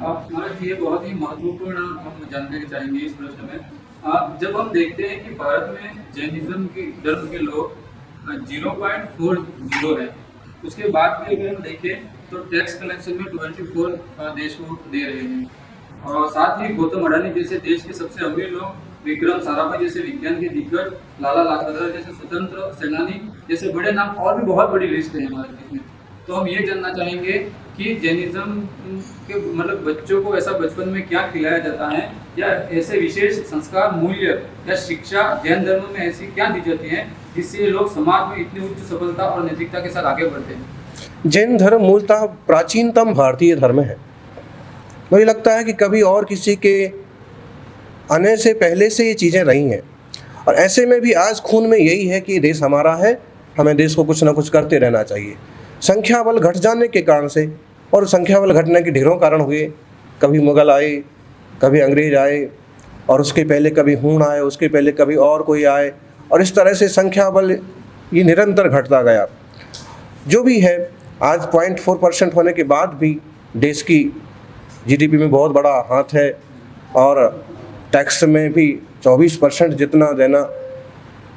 महाराज ये बहुत ही महत्वपूर्ण हम जानकारी चाहेंगे इस प्रश्न में। जब हम देखते हैं कि भारत में जैनिज्म के धर्म के लोग 0.40 है, उसके बाद भी अगर हम देखें तो टैक्स कलेक्शन में 24 देश को दे रहे हैं। और साथ ही गौतम अडानी जैसे देश के सबसे अमीर लोग, विक्रम साराभाई जैसे विज्ञान के दिग्गज, लाला लाजपत राय जैसे स्वतंत्र सेनानी जैसे बड़े नाम, और भी बहुत बड़ी लिस्ट है हमारे देश में। तो हम ये जानना चाहेंगे कि जैनिज्म के मतलब बच्चों को ऐसा बचपन में क्या खिलाया जाता है, या ऐसे विशेष संस्कार, मूल्य या शिक्षा जैन धर्म में ऐसी क्या दी जाती है जिससे ये लोग समाज में इतनी उच्च सफलता और नैतिकता के साथ आगे बढ़ते हैं? जैन धर्म मूलतः प्राचीनतम भारतीय धर्म है। मुझे लगता है कि कभी और किसी के आने से पहले से ये चीज़ें रही हैं, और ऐसे में भी आज खून में यही है कि देश हमारा है, हमें देश को कुछ ना कुछ करते रहना चाहिए। संख्या बल घट जाने के कारण से, और संख्या बल घटने के ढेरों कारण हुए, कभी मुग़ल आए, कभी अंग्रेज आए, और उसके पहले कभी हूण आए, उसके पहले कभी और कोई आए, और इस तरह से संख्या बल ये निरंतर घटता गया। जो भी है, आज 0.4% होने के बाद भी देश की जीडीपी में बहुत बड़ा हाथ है, और टैक्स में भी 24% जितना देना।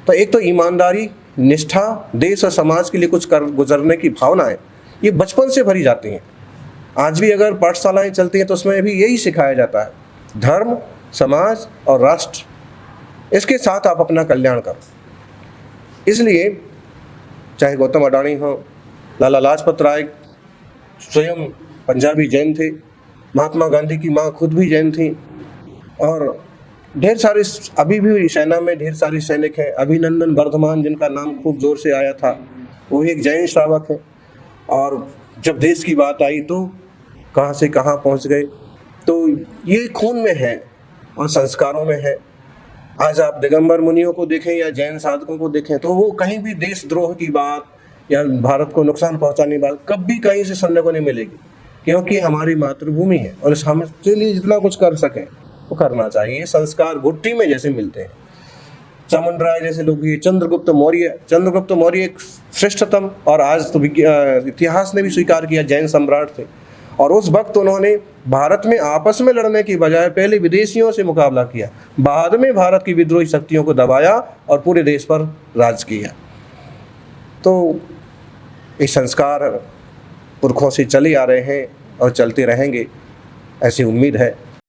तो एक तो ईमानदारी, निष्ठा, देश और समाज के लिए कुछ कर गुजरने की भावनाएं ये बचपन से भरी जाती हैं। आज भी अगर पाठशालाएं चलती हैं तो उसमें भी यही सिखाया जाता है, धर्म, समाज और राष्ट्र, इसके साथ आप अपना कल्याण करो। इसलिए चाहे गौतम अडानी हो, लाला लाजपत राय स्वयं पंजाबी जैन थे, महात्मा गांधी की माँ खुद भी जैन थी, और ढेर सारे अभी भी सेना में ढेर सारे सैनिक हैं। अभिनंदन वर्धमान जिनका नाम खूब जोर से आया था, वो एक जैन श्रावक है, और जब देश की बात आई तो कहाँ से कहाँ पहुँच गए। तो ये खून में है और संस्कारों में है। आज आप दिगंबर मुनियों को देखें या जैन साधकों को देखें तो वो कहीं भी देशद्रोह की बात या भारत को नुकसान पहुंचाने की बात कभी कहीं से सुनने को नहीं मिलेगी, क्योंकि हमारी मातृभूमि है और हम इसके लिए जितना कुछ कर सकें वो करना चाहिए। संस्कार घुट्टी में जैसे मिलते हैं। चामुंडराय जैसे लोग, ये चंद्रगुप्त मौर्य एक श्रेष्ठतम, और आज तो इतिहास ने भी स्वीकार किया, जैन सम्राट थे। और उस वक्त उन्होंने भारत में आपस में लड़ने की बजाय पहले विदेशियों से मुकाबला किया, बाद में भारत की विद्रोही शक्तियों को दबाया और पूरे देश पर राज किया। तो ये संस्कार पुरखों से चले आ रहे हैं और चलते रहेंगे, ऐसी उम्मीद है।